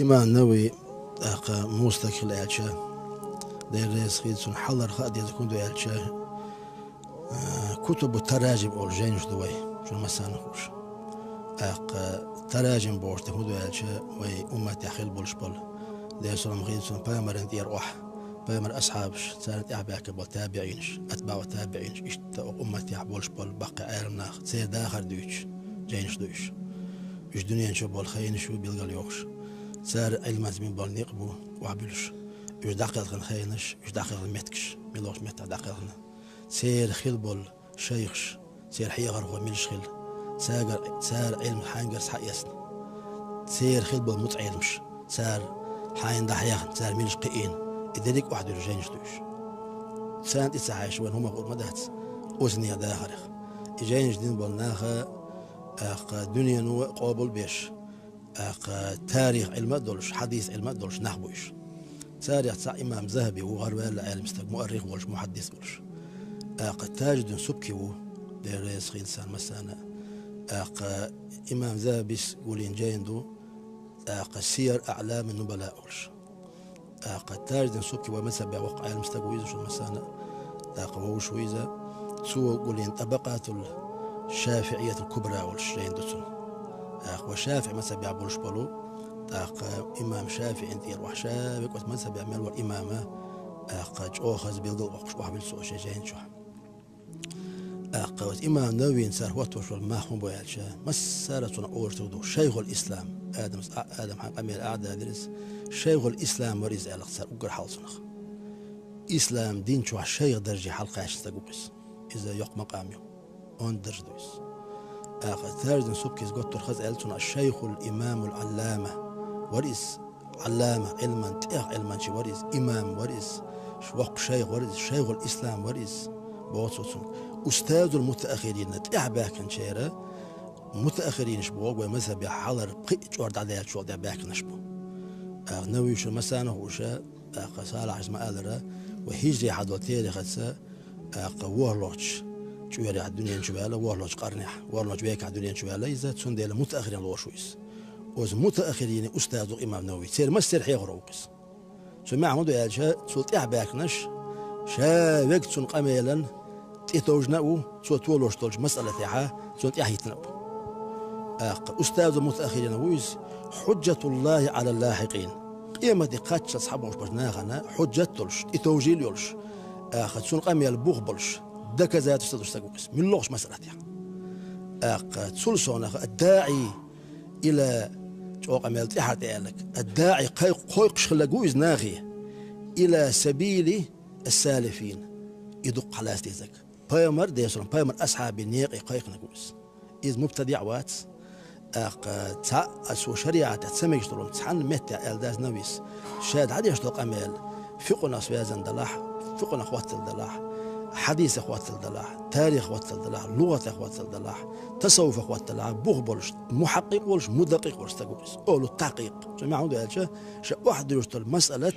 إمام نووي مستقل ألشا دير رئيس خيدسون حضر خادي يكون دو ألشا كتب التراجم أول جينش دوي شو مسانا خوش تراجم بورش تهودو ألشا وي أمة خيل بولش بول دير سلام خيدسون بامر دير أوح بامر أصحابش صارت أحباك بول تابعينش أتباع تابعينش إشتا أمة بولش بول بقى عالمنا سير داخل دويش جينش دويش إش دنيا نشوف بول خاين شو بيلقى اليوخش صار علمات من بول نقبو وعبلش إش دقيقة خاينش إش دقيقة متكش ملوش متع دقيقة سير خيل بول شيخش سير حيغر هو ملش خيل سار علم حانجر صح يسن سير خيل بول متعلمش سار حاين دحيان سار ملش قئين إذلك واحد يرجعينش دوش سانت إسعاش وين هما قول مدات أوزنيا داخرخ إجاينش دين بول ناخا دنيا نو قابل بيش تاريخ علم دولش حديث علم دولش نحبوش تاريخ تاع إمام ذهبي وغروال العالم استق مؤرخ ولش محدث ولش تاجد سبكي دير رئيس خيلسان مسانا إمام ذهبي قولين جايندو سير أعلام النبلاء ولش تاجد سبكي ومسبع وقع العالم استق ويزا شو مسانا ووش ويزا سو قولين طبقات الشافعية الكبرى ولش جايندو وشافعي مسبع بولش بولو إمام شافعي انت يروح شافعي كنت مسبع مال والإمامة أخذ بالقلب وقش واحد بالسوء شيء شو قوت إمام نووي صار وقت ما هم بيالشة مسارة أورتودو شيخ الإسلام آدم حق أمير أعداء درس شيخ الإسلام وريز على صار أقر حالصنخ إسلام دين شو شيخ درجة حلقة عشان تقولس إذا يق مقامه أون درج دوس ثالث سبكيس قلت ترخز ألتنا الشيخ الإمام العلامة وريز علامة علما تأخ علما شي وريز إمام وريز وق شيخ وريز شيخ الإسلام وريز بوصوصن أستاذ المتأخرين تأحباك شيرا متأخرين شبوق ومذهب حضر بقيت جورد عليها شو ده باك نشبو نوي شو مسانه وشا قصال عزم آذرة وهيجري حدو تيري خدسا وورلوش شو يري الدنيا شوالا وورلوش قرنح وورلوش بيك الدنيا شوالا إذا تسون ديلا متأخرين لوشويس وز متأخرين أستاذ الإمام نووي سير مستر حيغروكس شو معمود يالشا سلط أحباك نش شا وقت سن قميلا تيتوجناو سو تولوش تولج مسألة تاعها سلط أحيتناو أستاذ المتأخرين ويز حجة الله على اللاحقين قيمة قاتش أصحابه مش بجناغنا حجة تولش إتوجيل يولش سن قميل بوغبلش دكا ذات استاذ تقوس من لغش مسألة تاعها تسلسون الداعي إلى شوق عمل تحت لك الداعي قيقش خلقوز ناغي إلى سبيل السالفين يدق على استيزك بايمر ديسون بايمر أصحاب النيق قيق نقوز إذ مبتدع وات تا أسو شريعة تسميش دلون تحن متى ألداز نويس شاد عادي يشتوق عمل فقنا سوازن دلاح فقنا أخوات الدلاح حديث أخوات الدلاح تاريخ أخوات الدلاح لغة أخوات الدلاح تصوف أخوات الدلاح بغبلش محقق ولش مدقق ولش تقولش أولو التحقيق سمع عنده هالشيء واحد يشتغل مسألة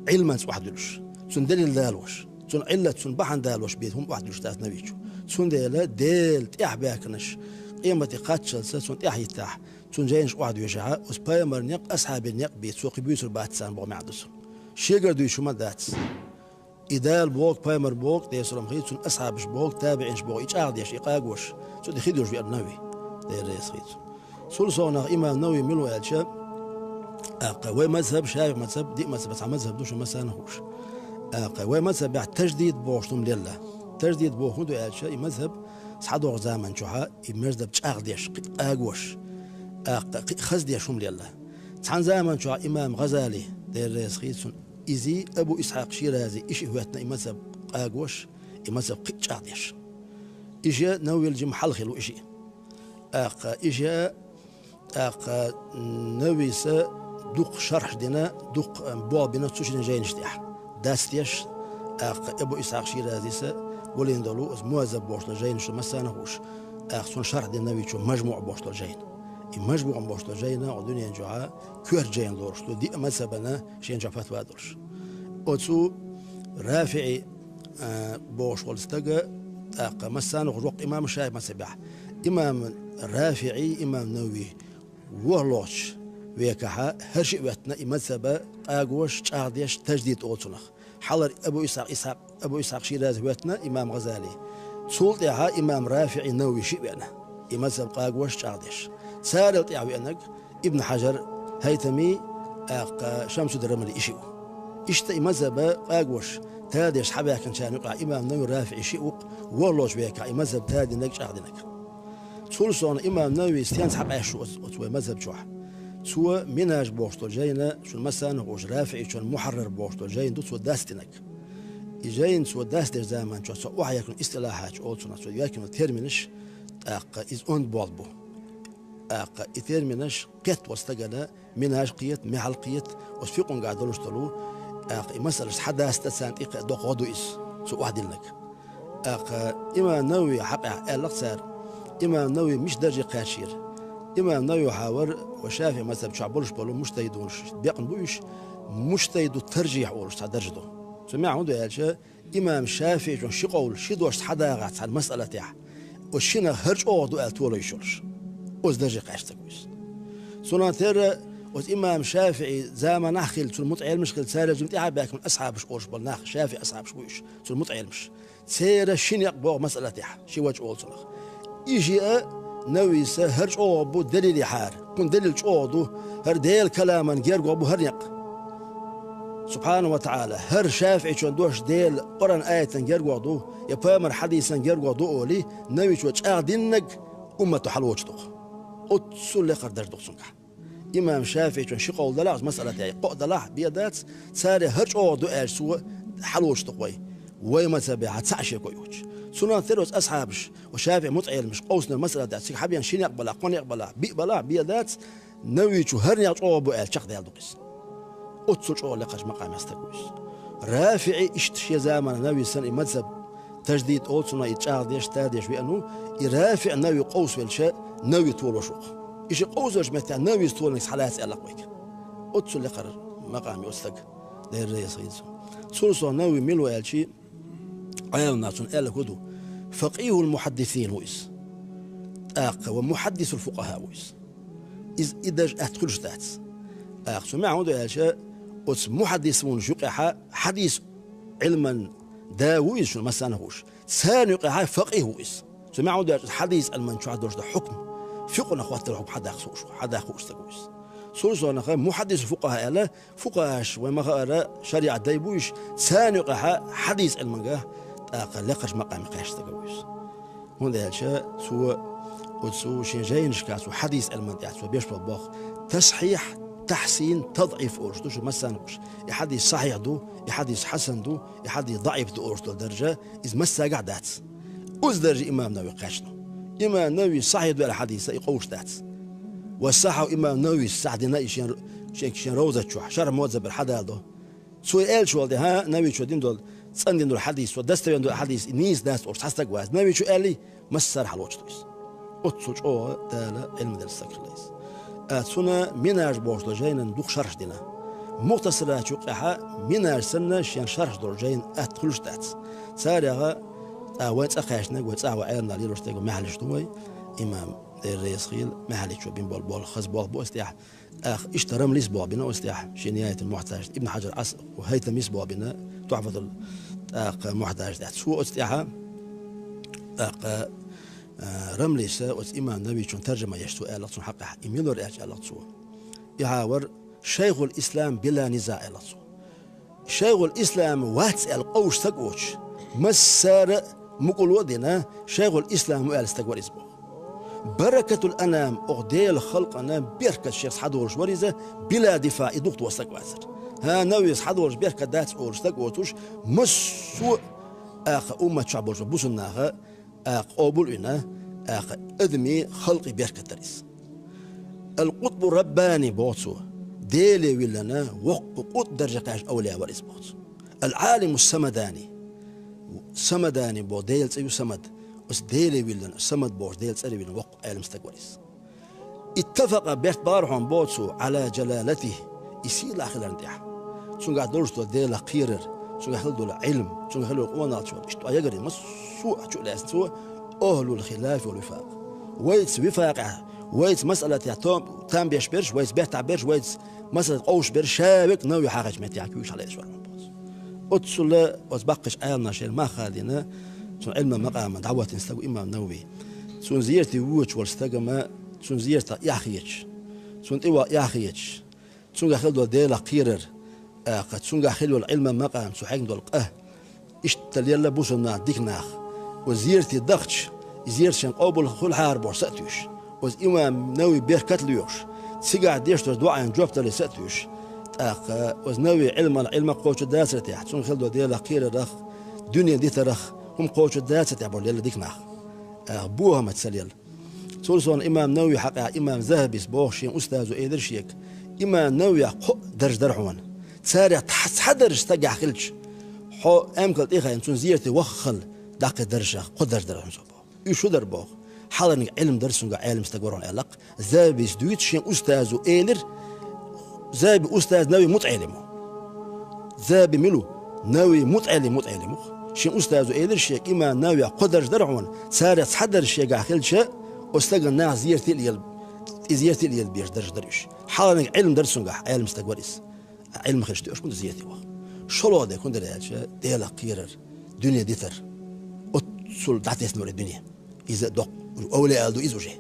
علما واحد يلش سن دليل دالوش سن علة سن بحن دالوش بيتهم واحد يلش تاس نبيشو سن ديل تيح باكنش قيمة قاتشل سن تيح يتاح سن جاينش واحد يشعى وسبايمر نيق أصحاب النيق بيت سوق بيوسر باتسان بغم عدسهم شيء قردو يشو ما داتس إدال بوق بايمر بوق تيسرم خيط سن أصحابش بوق تابعينش بوق إيش عاد يش إقاقوش سو دي خيدوش بيار نوي دير ريس خيط سلسونا إمام نووي ملو ألشا قوي مذهب شايف مذهب دي مذهب بس مذهب دوش مسانه هوش قوي مذهب بعد تجديد بوشتم لله تجديد بوخ ندو ألشا مذهب صحدو زمان شوها مذهب تشاغ ديش إقاقوش خز ديشهم لله تحن زمان شوها إمام غزالي دير ريس خيط سن إزي أبو إسحاق شيرازي إشي هواتنا مذهب قاقوش مذهب قيتش ديش إجا نوي الجم حلخلو إشي إجا نوي سا دوق شرح دينا دوق بوابنا تسوشنا جاي نشتيح داستيش أبو إسحاق شيرازي سا ولين دولو موازب بوشلا جاي نشتو مسانا هوش سون شرح دينا نوي شو مجموع بوشلا جاين مجموع بوشلا جاينا ودنيا جوعا كور جاين دورشلو دي مذهبنا شين جافات وادورش أتسو رافعي بوش والستقى مسانا وروق إمام الشايب مسبح إمام رافعي إمام نووي وهلوش ويكها هرشي وقتنا مذهب أقوش تعديش تجديد أوتنخ حلر أبو إسحاق شيراز وقتنا إمام غزالي سلطها إمام رافعي نووي شيبنا مذهب أقوش تعديش سالت يعوينك ابن حجر هيثمي شمس الرملي إشيو إشتا مذهب أقوش تاديش حباك كان يقع إمام نووي رافعي شيوق والله ويكا مذهب تادي نك عدنك سلسون إمام نووي استيانس حباش وتوى مذهب جوح سوى مناج بوشتو جاينا شو مثلا وش رافعي شو محرر بوشتو جاين دو سوى داستنك جاين سوى داستر زمان شو سوى واحد يكون اصطلاحات أو سوى يكون ترمينش إز أون بالبو ترمينش قط واستجنا مناج قيت محل قيت وسفيقون قاعد لشتلو مثلا حدا استسانت دقودو إس سوى واحد لك إمام نووي حق الأقصار إمام نووي مش درجة قاشير إمام نووي حاور وشافي مثلا شعبولش بولو مجتهدونش بيقن بوش مجتهد ترجيح أولش تدرجته سمع عنده هالشيء إمام شافعي جون شي قول شي دوش حدا قاعد على المسألة تاعه وشينا هرج أوضو ألتولو يشولش وز درجة قاشتكويس سناتر وز إمام شافعي زمان نخيل سو المتعيل مش خيل سارة جمتي عباك من أصحابش أولش بل ناخ شافعي أصحابش بوش سو المتعيل مش سيرة شين يقبو مسألة تاعه شي وجه أول سنخ يجي نويس هرج أوبو دليل حار كن دليل أوضو هر ديل كلاما غير أبو هر يق سبحانه وتعالى هر شافعي شون دوش ديل قرآن آية غير أوضو يبامر حديثا غير أوضو أولي نويس وجه دينك أمة حلوش دوخ أتصل لقر درج دوخ سنك إمام شافعي شون شقول دلاغ مسألة يعني قو دلاغ بيادات ساري هرج أوضو سوى حلوش دوخ وما تبعها تعشي كويوش سنة ثروس أصحابش وشافع متعيل مش قوسنا المسألة ده سيك حبيان شين يقبلها قون يقبلها بيقبلها بيادات نويتو هرني أطوه بقال شق ديال دوقس أتصل شو لقاش مقام يستقويس رافعي اشتشي زمان نوي سن مذهب تجديد أوتسنا يتشاغ ديش تاديش بأنه يرافع نوي قوس والشاء نوي طول وشوق إيش قوس وش متى نوي طول نكس حالات ألقويك أتصل لقر مقام يستق دير رئيس غيزو سلسو نوي ملو الشيء عيال ناس قال كدو فقيه المحدثين ويس ومحدث الفقهاء ويس إذا أدخلش ذات سمع عنده هالشيء محدثون شقها حديث علما داويس شو مثلا هوش ثاني يقها فقيه ويس سمع عنده حديث المنشوع دوش ده حكم فقنا أخوات الحكم حدا خوش تقويس سلسو أنا محدث الفقهاء لا فقهاش وما قال شريعة دايبوش ثاني يقها حديث علما لقش مقام قاش تقويس هون ده الشيء سو شين جاي نشكاسو حديث المنطقة سو بيش بالباخ تصحيح تحسين تضعيف أورش دوش مثلا وش يحدث صحيح دو يحدث حسن دو يحدث ضعيف دو أورش دو درجة إذ مسا قعدات أز درجة إمام نووي قاشنو إمام نووي صحيح دو الحديث يقوش دات والصحة إمام نووي سعدنا شين روزة شو شر موزة بالحدا دو سو قال شو ده ها نووي شو دين دول صندين دول الحديث ودستوين دول الحديث نيس داس أورش حسك واز نووي شو قال لي مسر حلوش تويس أتصل أو تالا علم دل السكرليس أتسنا مناج بورش لجين ندوخ شرح دينا مختصرات يقعها مناج سنة شين شرح درجين أتخلش دات سارها وين تأخشنا وين تأخوا عيرنا ليروش تيجو محلش دوي إمام الرئيس خيل محلش شو بين بول خز بول استياح اشترم ليس بابنا استياح شنياية المحتاج ابن حجر عصر وهيثم يس بابنا تحفظ المحتاج دات شو استياحها رمليسا وإمام نبي شون ترجمة يشتو آلة حقه إميلور إيش آلة يعاور شيخ الإسلام بلا نزاع آلة شيخ الإسلام واتس القوش تقوش مسار مقول ودنا شيخ الإسلام وآل استقوال إسبوع بركة الأنام أغديل خلقنا بركة الشيخ حدورش وريزة بلا دفاع إدوقت وستقوازر ها نويس حدورش بركة دات أورش تقوتوش مسوء أمة شعبورش بوسناها قابل إنا أدمي خلقي بيركة تريس القطب الرباني بوتسو ديلي ولنا وقت درجة قاش أولياء وريس بوتسو العالم السمداني بو ديل سيو سمد بس ديلي ولنا سمد بوش ديل سيو ولنا وقت عالم استقوريس اتفق بيرت بارحون بوتسو على جلالته يسيل آخر انديح سون قاعد درجتو ديل قيرر سون قاعد دول علم سون قاعد دول قوانات شو اشتو أيقري مسوء شو لاسن سوء أهل الخلاف والوفاق ويتس وفاق ويز مسألة تام بيش برش ويز بيتع برش ويز مسألة قوش برش شابك نوي حاجة متياك يوش على إسوار مباز أتصل وزبقش آيالنا شير ما خادنا سون علم مقام دعوة نستقو إمام نووي سون زيارتي ووش والستقما سون زيارتا ياخيش سون إيوا ياخيش سون غاخل دول ديلا قيرر قد سون غاخل العلم مقام سو حاجن دول اشتل يلا بوسنا ديكناخ وزيارتي دختش زيارتشن قبل خل حار بورساتوش وز إمام نووي بيركت ليوش سيقع ديشتر دعاء جوبت لساتوش وز نووي علم قوش داسرتي سون خل دول ديلا قيرر رخ دنيا دي ترخ هم قوش الداسة يعبر ليلة ديكناخ بوها ما تسليل سولسون إمام نووي حق إمام ذهبي سبوخشين أستاذ وإيدر شيك إمام نووي درج درحوان تسارع تحدرج تقع خلش حو أمكل إيخا ينسون زيارتي وخل داقي درجة قد درج درحوان سوبو يشو دربوخ حالا علم درسون قا علم استقبرون علاق ذهبي سدويت شين أستاذ وإيدر ذهبي أستاذ نووي متعلمو ذهبي ملو نووي متعلمو شين أستاذ إيدر شيك إما ناوي قدرش درعون سارع تحضر الشيء قاخل شيء واستقل ناس زيارتي اليل بيش درج دريش حالا علم درسون قاح علم استقبريس علم خشتي أش كنت زيارتي واخ شلو ده كنت رأيت ديلا قيرر دنيا ديتر أتصل دعتيس نور الدنيا إذا دق أولياء دو إزوجه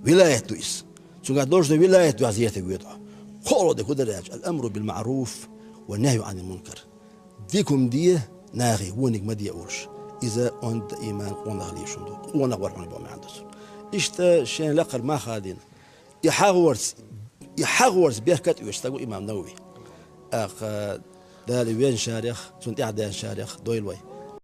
ولاية دو إس سون قاعد دوش دو ولاية دو زيارتي ويضع قولوا ده كنت رأيت الأمر بالمعروف والنهي عن المنكر ديكم ديه ناغي ونك مدي أورش إذا أنت إيمان قونا لي شندو قونا ورحنا بما عندس إشتا شين لقر ما خادين يحاورس بيركت يشتغل إمام نووي دالي وين شارخ سنت إعدان شارخ دويلوي